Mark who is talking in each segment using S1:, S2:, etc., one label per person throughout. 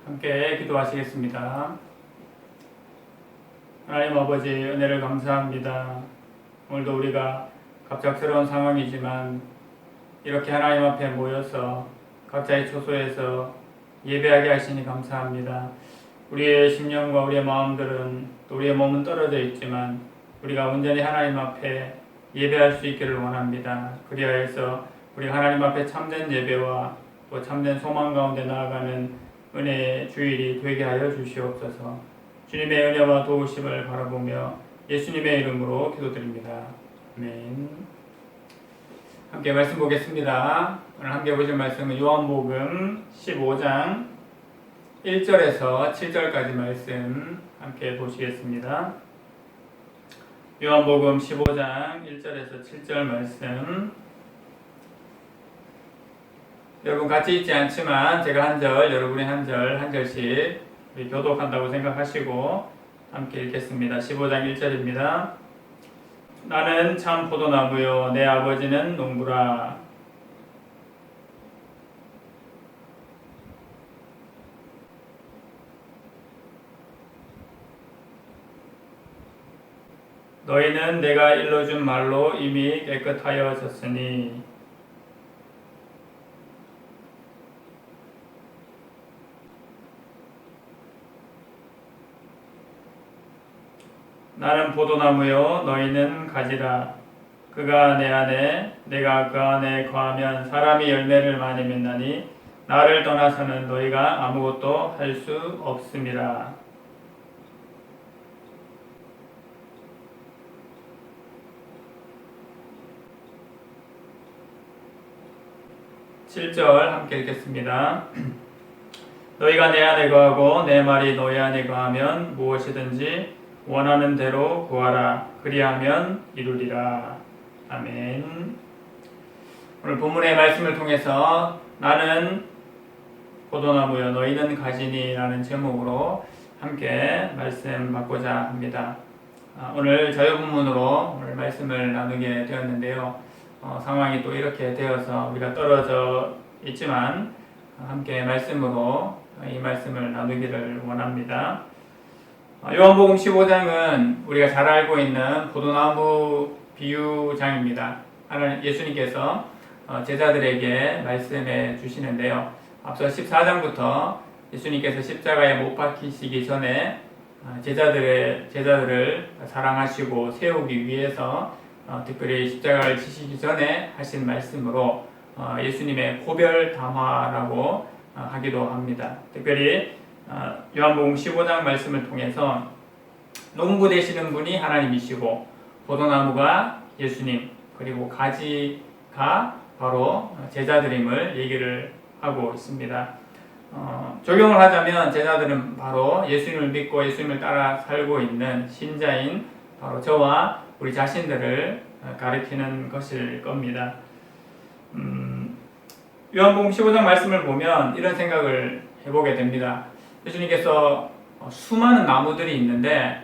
S1: 함께 기도하시겠습니다. 하나님 아버지, 은혜를 감사합니다. 오늘도 우리가 갑작스러운 상황이지만 이렇게 하나님 앞에 모여서 각자의 처소에서 예배하게 하시니 감사합니다. 우리의 심령과 우리의 마음들은 또 우리의 몸은 떨어져 있지만 우리가 온전히 하나님 앞에 예배할 수 있기를 원합니다. 그리하여서 우리 하나님 앞에 참된 예배와 또 참된 소망 가운데 나아가는 은혜의 주일이 되게 하여 주시옵소서. 주님의 은혜와 도우심을 바라보며 예수님의 이름으로 기도드립니다. 아멘. 함께 말씀 보겠습니다. 오늘 함께 보실 말씀은 요한복음 15장 1절에서 7절까지 말씀 함께 보시겠습니다. 요한복음 15장 1절에서 7절 말씀, 여러분 같이 읽지 않지만 제가 한 절, 여러분이 한 절, 한 절씩 교독한다고 생각하시고 함께 읽겠습니다. 15장 1절입니다. 나는 참 포도나무요 내 아버지는 농부라. 너희는 내가 일러준 말로 이미 깨끗하여졌으니 나는 포도나무요 너희는 가지라. 그가 내 안에 내가 그 안에 거하면 사람이 열매를 많이 맺나니 나를 떠나서는 너희가 아무것도 할 수 없음이라. (7절) 함께 읽겠습니다. 너희가 내 안에 거하고 내 말이 너희 안에 거하면 무엇이든지 원하는 대로 구하라. 그리하면 이루리라. 아멘. 오늘 본문의 말씀을 통해서 나는 포도나무여 너희는 가지니 라는 제목으로 함께 말씀 받고자 합니다. 오늘 자유본문으로 오늘 말씀을 나누게 되었는데요. 상황이 또 이렇게 되어서 우리가 떨어져 있지만 함께 말씀으로 이 말씀을 나누기를 원합니다. 요한복음 15장은 우리가 잘 알고 있는 포도나무 비유장입니다. 예수님께서 제자들에게 말씀해 주시는데요. 앞서 14장부터 예수님께서 십자가에 못 박히시기 전에 제자들을 사랑하시고 세우기 위해서 특별히 십자가를 지시기 전에 하신 말씀으로 예수님의 고별 담화라고 하기도 합니다. 특별히 요한복음 15장 말씀을 통해서 농부 되시는 분이 하나님이시고 포도나무가 예수님, 그리고 가지가 바로 제자들임을 얘기를 하고 있습니다. 적용을 하자면 제자들은 바로 예수님을 믿고 예수님을 따라 살고 있는 신자인 바로 저와 우리 자신들을 가리키는 것일 겁니다. 요한복음 15장 말씀을 보면 이런 생각을 해보게 됩니다. 예수님께서 수많은 나무들이 있는데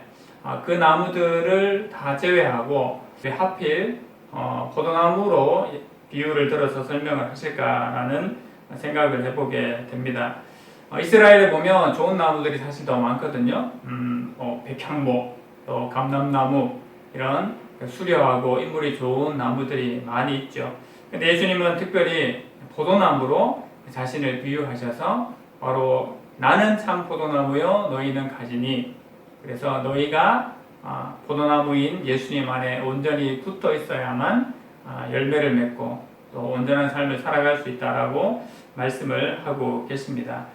S1: 그 나무들을 다 제외하고 왜 하필 포도나무로 비유를 들어서 설명을 하실까라는 생각을 해보게 됩니다. 이스라엘에 보면 좋은 나무들이 사실 더 많거든요. 백향목, 또 감람나무, 이런 수려하고 인물이 좋은 나무들이 많이 있죠. 근데 예수님은 특별히 포도나무로 자신을 비유하셔서 바로 나는 참 포도나무요 너희는 가지니, 그래서 너희가 포도나무인 예수님 안에 온전히 붙어 있어야만 열매를 맺고 또 온전한 삶을 살아갈 수 있다라고 말씀을 하고 계십니다.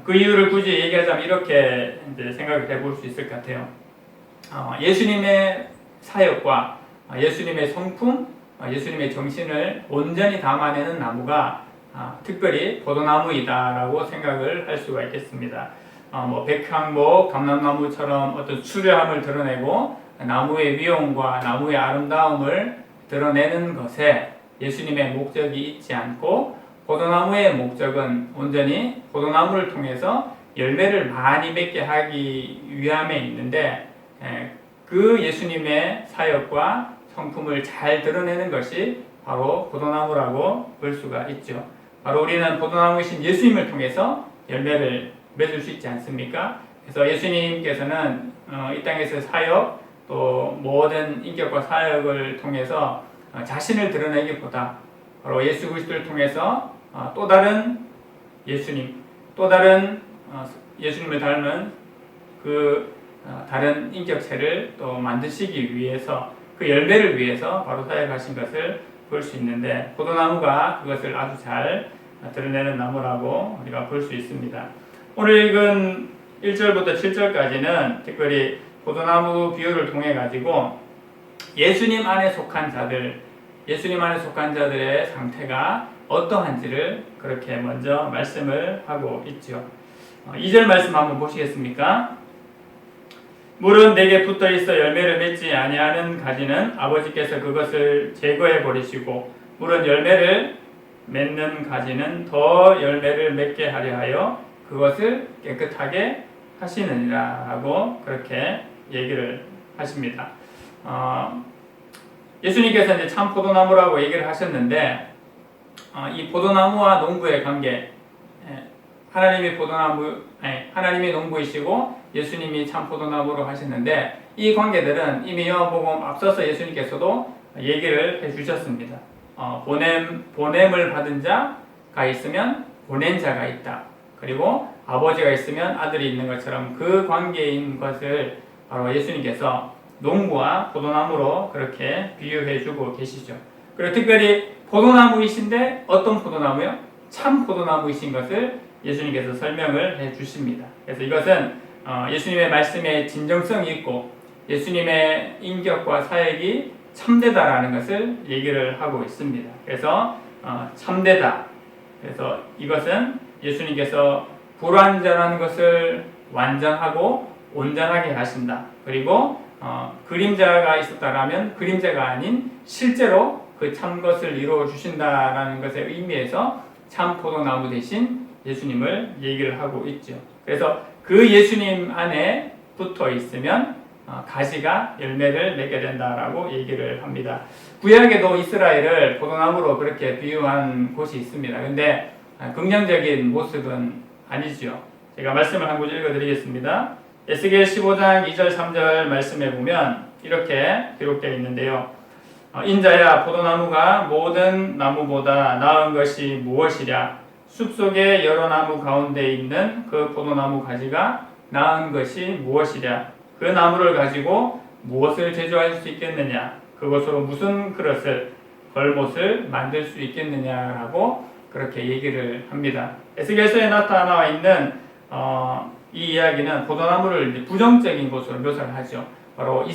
S1: 그 이유를 굳이 얘기하자면 이렇게 이제 생각을 해볼 수 있을 것 같아요. 예수님의 사역과 예수님의 성품, 예수님의 정신을 온전히 담아내는 나무가 특별히 포도나무이다라고 생각을 할 수가 있겠습니다. 백향목, 감람나무처럼 어떤 수려함을 드러내고 나무의 위엄과 나무의 아름다움을 드러내는 것에 예수님의 목적이 있지 않고, 포도나무의 목적은 온전히 포도나무를 통해서 열매를 많이 맺게 하기 위함에 있는데, 그 예수님의 사역과 성품을 잘 드러내는 것이 바로 포도나무라고 볼 수가 있죠. 바로 우리는 포도나무이신 예수님을 통해서 열매를 맺을 수 있지 않습니까? 그래서 예수님께서는 이 땅에서 사역 또 모든 인격과 사역을 통해서 자신을 드러내기보다 바로 예수 그리스도를 통해서 또 다른 예수님, 또 다른 예수님을 닮은 그 다른 인격체를 또 만드시기 위해서 그 열매를 위해서 바로 사역하신 것을 볼 수 있는데 포도나무가 그것을 아주 잘 드러내는 나무라고 우리가 볼 수 있습니다. 오늘 읽은 1절부터 7절까지는 특별히 포도나무 비유를 통해 가지고 예수님 안에 속한 자들의 상태가 어떠한지를 그렇게 먼저 말씀을 하고 있죠. 2절 말씀 한번 보시겠습니까? 물은 내게 붙어 있어 열매를 맺지 아니하는 가지는 아버지께서 그것을 제거해 버리시고 물은 열매를 맺는 가지는 더 열매를 맺게 하려 하여 그것을 깨끗하게 하시느니라 하고 그렇게 얘기를 하십니다. 예수님께서 이제 참 포도나무라고 얘기를 하셨는데 이 포도나무와 농부의 관계, 하나님이 농부이시고 예수님이 참 포도나무로 하셨는데 이 관계들은 이미 요한복음 앞서서 예수님께서도 얘기를 해주셨습니다. 보냄을 받은 자가 있으면 보낸 자가 있다. 그리고 아버지가 있으면 아들이 있는 것처럼 그 관계인 것을 바로 예수님께서 농부와 포도나무로 그렇게 비유해주고 계시죠. 그리고 특별히 포도나무이신데 어떤 포도나무요? 참 포도나무이신 것을 예수님께서 설명을 해주십니다. 그래서 이것은 예수님의 말씀에 진정성이 있고 예수님의 인격과 사역이 참되다라는 것을 얘기를 하고 있습니다. 그래서 참되다. 그래서 이것은 예수님께서 불완전한 것을 완전하고 온전하게 하신다. 그리고 그림자가 있었다라면 그림자가 아닌 실제로 그 참 것을 이루어 주신다라는 것의 의미에서 참 포도나무 대신 예수님을 얘기를 하고 있죠. 그래서 그 예수님 안에 붙어 있으면 가지가 열매를 맺게 된다라고 얘기를 합니다. 구약에도 이스라엘을 포도나무로 그렇게 비유한 곳이 있습니다. 근데 긍정적인 모습은 아니죠. 제가 말씀을 한 구절 읽어드리겠습니다. 에스겔 15장 2절 3절 말씀에 보면 이렇게 기록되어 있는데요. 인자야 포도나무가 모든 나무보다 나은 것이 무엇이랴? 숲속의 여러 나무 가운데 있는 그 포도나무 가지가 나은 것이 무엇이랴? 그 나무를 가지고 무엇을 제조할 수 있겠느냐? 그것으로 무슨 그릇을 벌못을 만들 수 있겠느냐라고 그렇게 얘기를 합니다. 에스겔서에 나타나 있는 이 이야기는 포도나무를 부정적인 것으로 묘사를 하죠. 바로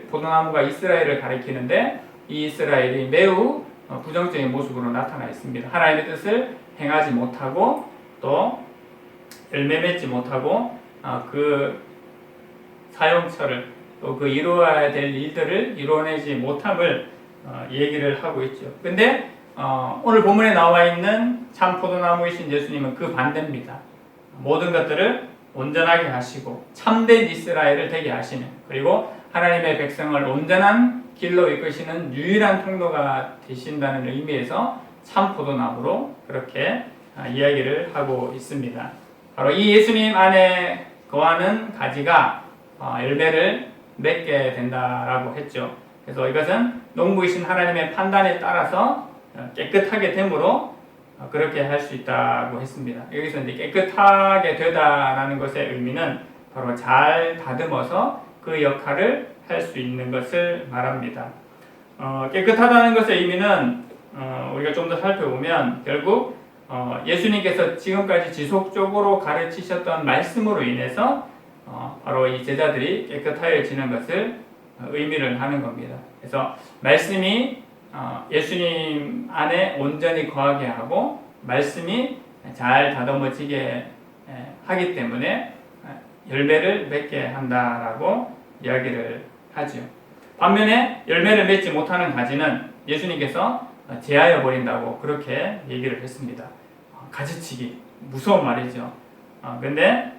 S1: 포도나무가 이스라엘을 가리키는데 이 이스라엘이 매우 부정적인 모습으로 나타나 있습니다. 하나님의 뜻을 행하지 못하고 또 열매 맺지 못하고 그 사용처를 또 그 이루어야 될 일들을 이루어내지 못함을 얘기를 하고 있죠. 근데 오늘 본문에 나와 있는 참 포도나무이신 예수님은 그 반대입니다. 모든 것들을 온전하게 하시고 참된 이스라엘을 되게 하시는, 그리고 하나님의 백성을 온전한 길로 이끄시는 유일한 통로가 되신다는 의미에서 참 포도나무로 그렇게 이야기를 하고 있습니다. 바로 이 예수님 안에 거하는 가지가 열매를 맺게 된다라고 했죠. 그래서 이것은 농부이신 하나님의 판단에 따라서 깨끗하게 됨으로 그렇게 할 수 있다고 했습니다. 여기서 이제 깨끗하게 되다라는 것의 의미는 바로 잘 다듬어서 그 역할을 할 수 있는 것을 말합니다. 깨끗하다는 것의 의미는 우리가 좀 더 살펴보면 결국 예수님께서 지금까지 지속적으로 가르치셨던 말씀으로 인해서 바로 이 제자들이 깨끗하여지는 것을 의미를 하는 겁니다. 그래서 말씀이 예수님 안에 온전히 거하게 하고 말씀이 잘 다듬어지게 하기 때문에 열매를 맺게 한다라고 이야기를 하죠. 반면에 열매를 맺지 못하는 가지는 예수님께서 제하여 버린다고 그렇게 얘기를 했습니다. 가지치기, 무서운 말이죠. 근데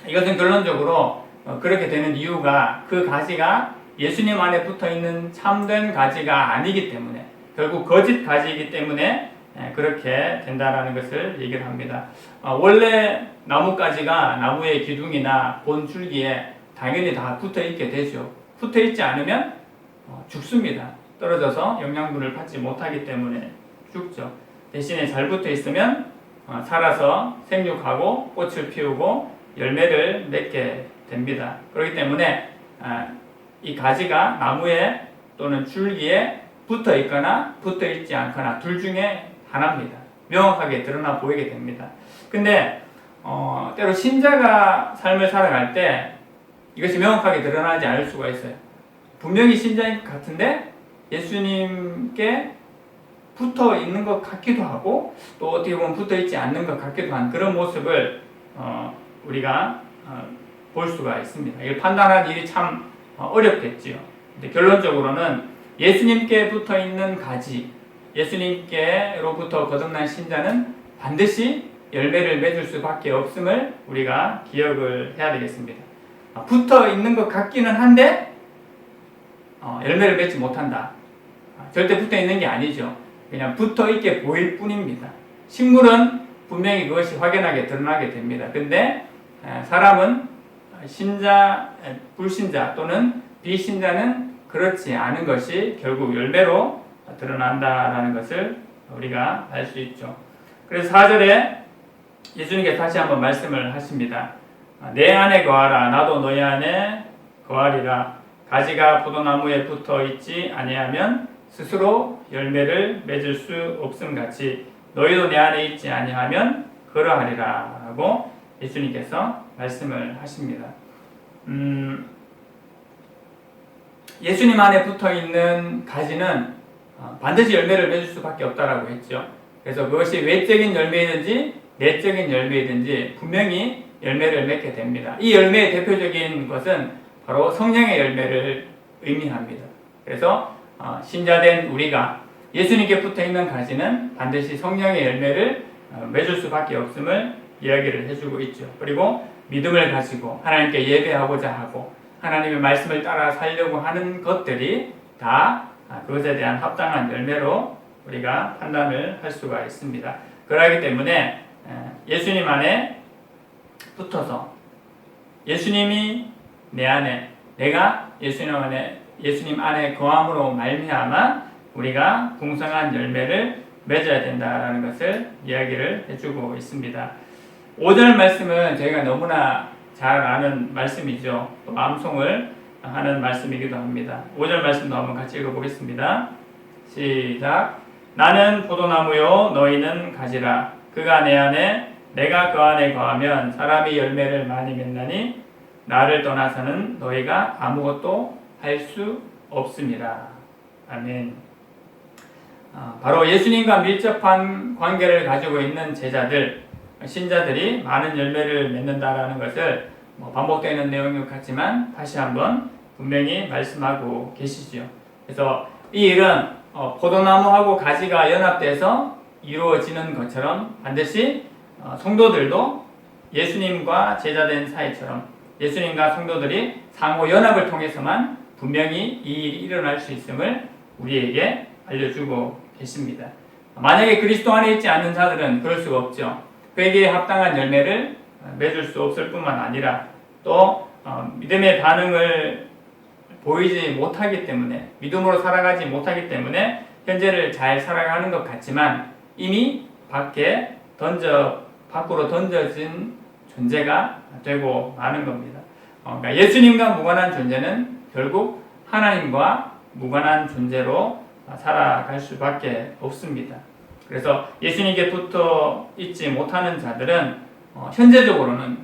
S1: 이것은 결론적으로 그렇게 되는 이유가 그 가지가 예수님 안에 붙어 있는 참된 가지가 아니기 때문에, 결국 거짓 가지이기 때문에 그렇게 된다라는 것을 얘기를 합니다. 원래 나뭇가지가 나무의 기둥이나 본 줄기에 당연히 다 붙어 있게 되죠. 붙어 있지 않으면 죽습니다. 떨어져서 영양분을 받지 못하기 때문에 죽죠. 대신에 잘 붙어 있으면 살아서 생육하고 꽃을 피우고 열매를 맺게 됩니다. 그렇기 때문에 이 가지가 나무에 또는 줄기에 붙어 있거나 붙어 있지 않거나 둘 중에 하나입니다. 명확하게 드러나 보이게 됩니다. 근데 때로 신자가 삶을 살아갈 때 이것이 명확하게 드러나지 않을 수가 있어요. 분명히 신자인 것 같은데 예수님께 붙어 있는 것 같기도 하고 또 어떻게 보면 붙어 있지 않는 것 같기도 한 그런 모습을 우리가 볼 수가 있습니다. 이걸 판단하는 일이 참 어렵겠지요. 근데 결론적으로는 예수님께 붙어 있는 가지, 예수님께로부터 거듭난 신자는 반드시 열매를 맺을 수밖에 없음을 우리가 기억을 해야 되겠습니다. 붙어 있는 것 같기는 한데 열매를 맺지 못한다. 절대 붙어 있는 게 아니죠. 그냥 붙어 있게 보일 뿐입니다. 식물은 분명히 그것이 확연하게 드러나게 됩니다. 근데 사람은 신자, 불신자 또는 비신자는 그렇지 않은 것이 결국 열매로 드러난다라는 것을 우리가 알 수 있죠. 그래서 4절에 예수님께서 다시 한번 말씀을 하십니다. 내 안에 거하라 나도 너희 안에 거하리라. 가지가 포도나무에 붙어 있지 아니하면 스스로 열매를 맺을 수 없음같이 너희도 내 안에 있지 아니하면 그러하리라 라고 예수님께서 말씀을 하십니다. 예수님 안에 붙어있는 가지는 반드시 열매를 맺을 수밖에 없다라고 했죠. 그래서 그것이 외적인 열매이든지 내적인 열매이든지 분명히 열매를 맺게 됩니다. 이 열매의 대표적인 것은 바로 성령의 열매를 의미합니다. 그래서 신자된 우리가 예수님께 붙어있는 가지는 반드시 성령의 열매를 맺을 수밖에 없음을 이야기를 해주고 있죠. 그리고 믿음을 가지고 하나님께 예배하고자 하고 하나님의 말씀을 따라 살려고 하는 것들이 다 그것에 대한 합당한 열매로 우리가 판단을 할 수가 있습니다. 그러기 때문에 예수님 안에 붙어서 예수님이 내 안에 내가 예수님 안에 거함으로 말미암아 우리가 풍성한 열매를 맺어야 된다는 것을 이야기를 해주고 있습니다. 5절 말씀은 저희가 너무나 잘 아는 말씀이죠. 또 암송을 하는 말씀이기도 합니다. 5절 말씀도 한번 같이 읽어보겠습니다. 시작. 나는 포도나무요 너희는 가지라. 그가 내 안에 내가 그 안에 거하면 사람이 열매를 많이 맺나니 나를 떠나서는 너희가 아무것도 할 수 없습니다. 아멘. 바로 예수님과 밀접한 관계를 가지고 있는 제자들, 신자들이 많은 열매를 맺는다라는 것을 반복되는 내용인 것 같지만 다시 한번 분명히 말씀하고 계시죠. 그래서 이 일은 포도나무하고 가지가 연합돼서 이루어지는 것처럼 반드시 성도들도 예수님과 제자된 사이처럼 예수님과 성도들이 상호 연합을 통해서만 분명히 이 일이 일어날 수 있음을 우리에게 알려주고 계십니다. 만약에 그리스도 안에 있지 않는 자들은 그럴 수가 없죠. 그에게 합당한 열매를 맺을 수 없을 뿐만 아니라 또 믿음의 반응을 보이지 못하기 때문에 믿음으로 살아가지 못하기 때문에 현재를 잘 살아가는 것 같지만 이미 밖으로 던져진 존재가 되고 마는 겁니다. 그러니까 예수님과 무관한 존재는 결국 하나님과 무관한 존재로 살아갈 수밖에 없습니다. 그래서 예수님께 붙어 있지 못하는 자들은 현재적으로는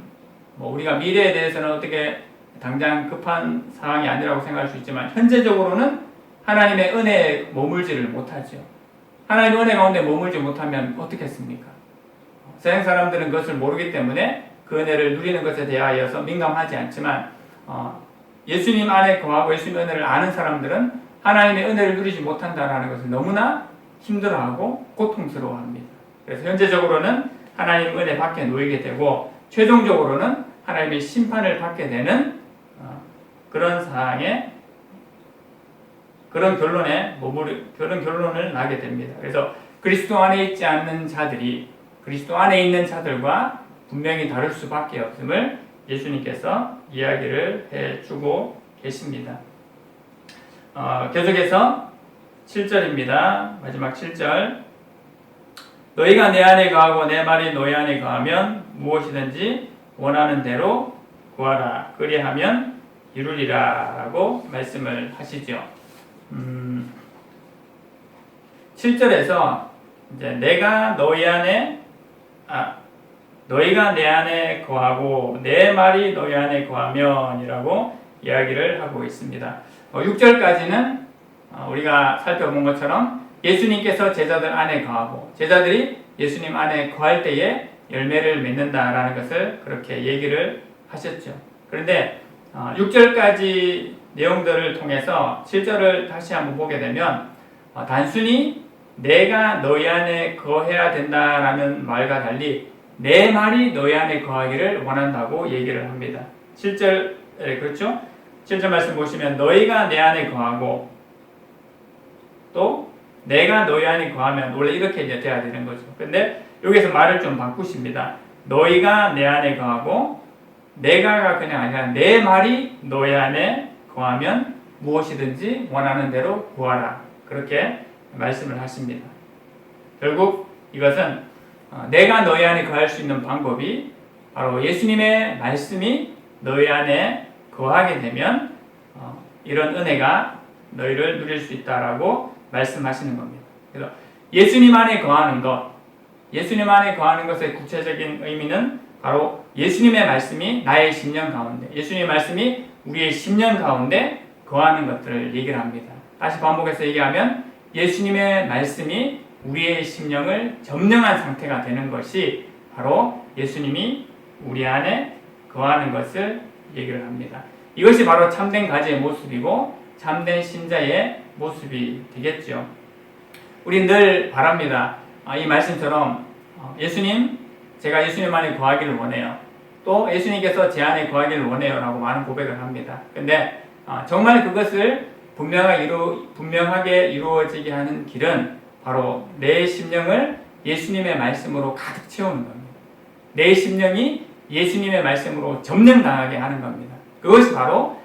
S1: 우리가 미래에 대해서는 어떻게 당장 급한 상황이 아니라고 생각할 수 있지만 현재적으로는 하나님의 은혜에 머물지를 못하죠. 하나님의 은혜 가운데 머물지 못하면 어떻겠습니까? 세상 사람들은 그것을 모르기 때문에 그 은혜를 누리는 것에 대하여서 민감하지 않지만 예수님 안에 거하고 예수님의 은혜를 아는 사람들은 하나님의 은혜를 누리지 못한다는 것을 너무나 힘들어하고 고통스러워합니다. 그래서 현재적으로는 하나님 은혜 밖에 놓이게 되고 최종적으로는 하나님의 심판을 받게 되는 그런 상황에 그런 결론을 나게 됩니다. 그래서 그리스도 안에 있지 않는 자들이 그리스도 안에 있는 자들과 분명히 다를 수밖에 없음을 예수님께서 이야기를 해주고 계십니다. 계속해서 7절입니다. 마지막 7절. 너희가 내 안에 거하고 내 말이 너희 안에 거하면 무엇이든지 원하는 대로 구하라. 그리하면 이루리라 라고 말씀을 하시죠. 7절에서 이제 너희가 내 안에 거하고 내 말이 너희 안에 거하면 이라고 이야기를 하고 있습니다. 6절까지는 우리가 살펴본 것처럼 예수님께서 제자들 안에 거하고 제자들이 예수님 안에 거할 때에 열매를 맺는다라는 것을 그렇게 얘기를 하셨죠. 그런데 6절까지 내용들을 통해서 7절을 다시 한번 보게 되면 단순히 내가 너희 안에 거해야 된다라는 말과 달리 내 말이 너희 안에 거하기를 원한다고 얘기를 합니다. 7절 그렇죠? 7절 말씀 보시면 너희가 내 안에 거하고 또 내가 너희 안에 거하면 원래 이렇게 이제 돼야 되는 거죠. 근데 여기서 말을 좀 바꾸십니다. 너희가 내 안에 거하고 내가가 그냥 아니라 내 말이 너희 안에 거하면 무엇이든지 원하는 대로 구하라. 그렇게 말씀을 하십니다. 결국 이것은 내가 너희 안에 거할 수 있는 방법이 바로 예수님의 말씀이 너희 안에 거하게 되면 이런 은혜가 너희를 누릴 수 있다라고 말씀하시는 겁니다. 그래서 예수님 안에 거하는 것의 구체적인 의미는 바로 예수님의 말씀이 나의 심령 가운데, 예수님의 말씀이 우리의 심령 가운데 거하는 것들을 얘기를 합니다. 다시 반복해서 얘기하면 예수님의 말씀이 우리의 심령을 점령한 상태가 되는 것이 바로 예수님이 우리 안에 거하는 것을 얘기를 합니다. 이것이 바로 참된 가지의 모습이고 참된 신자의 모습이 되겠죠. 우리 늘 바랍니다. 이 말씀처럼 제가 예수님 안에 거하기를 원해요. 또 예수님께서 제 안에 거하기를 원해요 라고 많은 고백을 합니다. 근데 정말 그것을 분명하게 이루어지게 하는 길은 바로 내 심령을 예수님의 말씀으로 가득 채우는 겁니다. 내 심령이 예수님의 말씀으로 점령당하게 하는 겁니다. 그것이 바로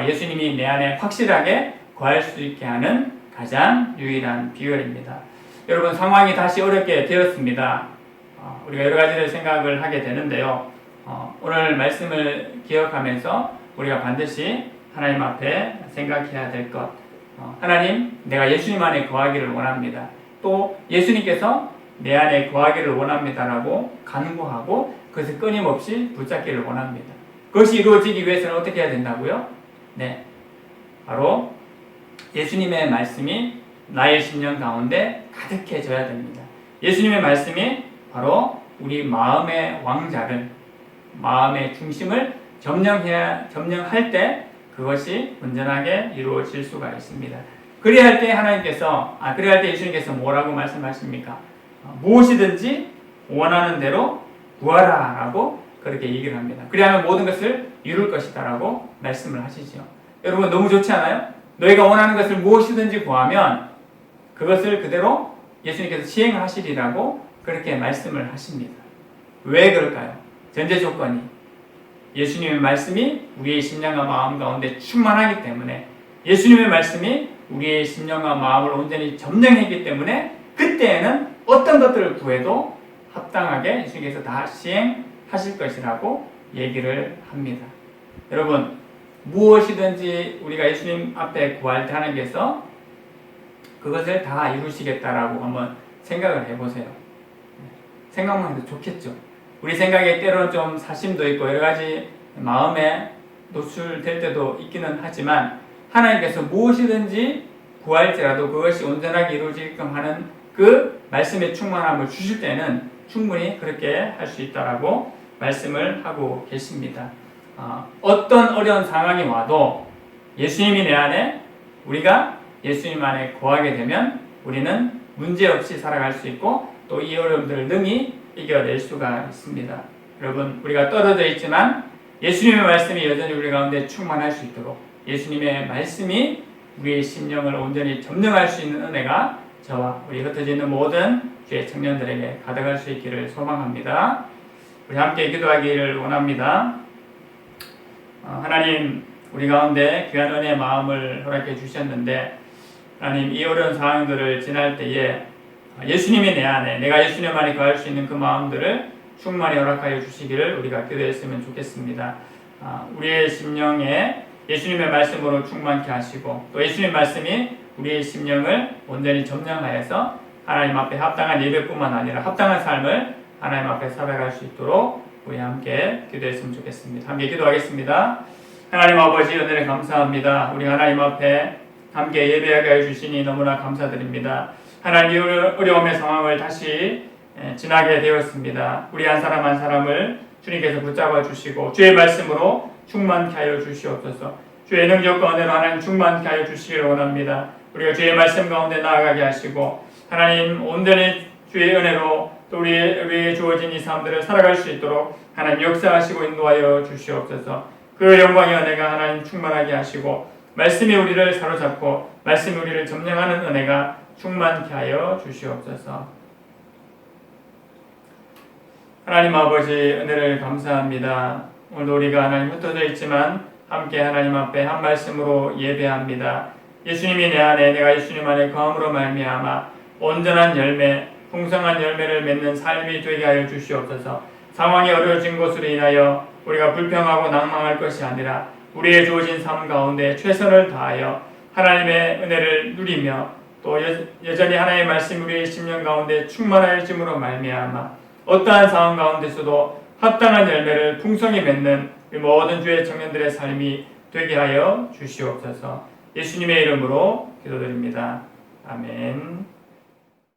S1: 예수님이 내 안에 확실하게 거할 수 있게 하는 가장 유일한 비결입니다. 여러분, 상황이 다시 어렵게 되었습니다. 우리가 여러 가지를 생각을 하게 되는데요. 오늘 말씀을 기억하면서 우리가 반드시 하나님 앞에 생각해야 될 것. 하나님, 내가 예수님 안에 거하기를 원합니다. 또 예수님께서 내 안에 거하기를 원합니다라고 간구하고 그것을 끊임없이 붙잡기를 원합니다. 그것이 이루어지기 위해서는 어떻게 해야 된다고요? 네, 바로 예수님의 말씀이 나의 심령 가운데 가득해져야 됩니다. 예수님의 말씀이 바로 우리 마음의 왕자를, 마음의 중심을 점령할 때 그것이 온전하게 이루어질 수가 있습니다. 그래야 할 때 예수님께서 뭐라고 말씀하십니까? 무엇이든지 원하는 대로 구하라 라고 그렇게 얘기를 합니다. 그리하면 모든 것을 이룰 것이다 라고 말씀을 하시죠. 여러분, 너무 좋지 않아요? 너희가 원하는 것을 무엇이든지 구하면 그것을 그대로 예수님께서 시행하시리라고 그렇게 말씀을 하십니다. 왜 그럴까요? 전제 조건이 예수님의 말씀이 우리의 심령과 마음 가운데 충만하기 때문에, 예수님의 말씀이 우리의 심령과 마음을 온전히 점령했기 때문에 그때에는 어떤 것들을 구해도 합당하게 예수님께서 다 시행하실 것이라고 얘기를 합니다. 여러분, 무엇이든지 우리가 예수님 앞에 구할 때 하나님께서 그것을 다 이루시겠다라고 한번 생각을 해보세요. 생각만 해도 좋겠죠. 우리 생각에 때로는 좀 사심도 있고 여러 가지 마음에 노출될 때도 있기는 하지만 하나님께서 무엇이든지 구할지라도 그것이 온전하게 이루어지게끔 하는 그 말씀의 충만함을 주실 때는 충분히 그렇게 할 수 있다라고 말씀을 하고 계십니다. 어떤 어려운 상황이 와도 예수님이 내 안에, 우리가 예수님 안에 거하게 되면 우리는 문제없이 살아갈 수 있고 또 이 어려움들을 능히 이겨낼 수가 있습니다. 여러분, 우리가 떨어져 있지만 예수님의 말씀이 여전히 우리 가운데 충만할 수 있도록 예수님의 말씀이 우리의 심령을 온전히 점령할 수 있는 은혜가 저와 우리 흩어져 있는 모든 주의 청년들에게 가득할 수 있기를 소망합니다. 우리 함께 기도하기를 원합니다. 하나님, 우리 가운데 귀한 은혜의 마음을 허락해 주셨는데 하나님, 이 어려운 상황들을 지날 때에 예수님이 내 안에, 내가 예수님 안에 거할 수 있는 그 마음들을 충만히 허락하여 주시기를 우리가 기도했으면 좋겠습니다. 우리의 심령에 예수님의 말씀으로 충만케 하시고 또 예수님 말씀이 우리의 심령을 온전히 점령하여서 하나님 앞에 합당한 예배뿐만 아니라 합당한 삶을 하나님 앞에 살아갈 수 있도록 우리 함께 기도했으면 좋겠습니다. 함께 기도하겠습니다. 하나님 아버지, 은혜를 감사합니다. 우리 하나님 앞에 함께 예배하게 해주시니 너무나 감사드립니다. 하나님, 이 어려움의 상황을 다시 지나게 되었습니다. 우리 한 사람 한 사람을 주님께서 붙잡아 주시고 주의 말씀으로 충만케 하여 주시옵소서. 주의 능력과 은혜로 하나님 충만케 하여 주시기를 원합니다. 우리가 주의 말씀 가운데 나아가게 하시고 하나님, 온전히 주의 은혜로 또 우리에게 주어진 이 삶들을 살아갈 수 있도록 하나님 역사하시고 인도하여 주시옵소서. 그 영광의 은혜가 하나님 충만하게 하시고 말씀이 우리를 사로잡고 말씀이 우리를 점령하는 은혜가 충만케 하여 주시옵소서. 하나님 아버지, 은혜를 감사합니다. 오늘도 우리가 하나님 흩어져 있지만 함께 하나님 앞에 한 말씀으로 예배합니다. 예수님이 내 안에, 내가 예수님 안에 거함으로 말미암아 온전한 열매, 풍성한 열매를 맺는 삶이 되게 하여 주시옵소서. 상황이 어려워진 것으로 인하여 우리가 불평하고 낭망할 것이 아니라 우리의 주어진 삶 가운데 최선을 다하여 하나님의 은혜를 누리며 또 여전히 하나님의 말씀 우리의 심령 가운데 충만하여짐으로 말미암아 어떠한 상황 가운데서도 합당한 열매를 풍성히 맺는 모든 주의 청년들의 삶이 되게 하여 주시옵소서. 예수님의 이름으로 기도드립니다. 아멘.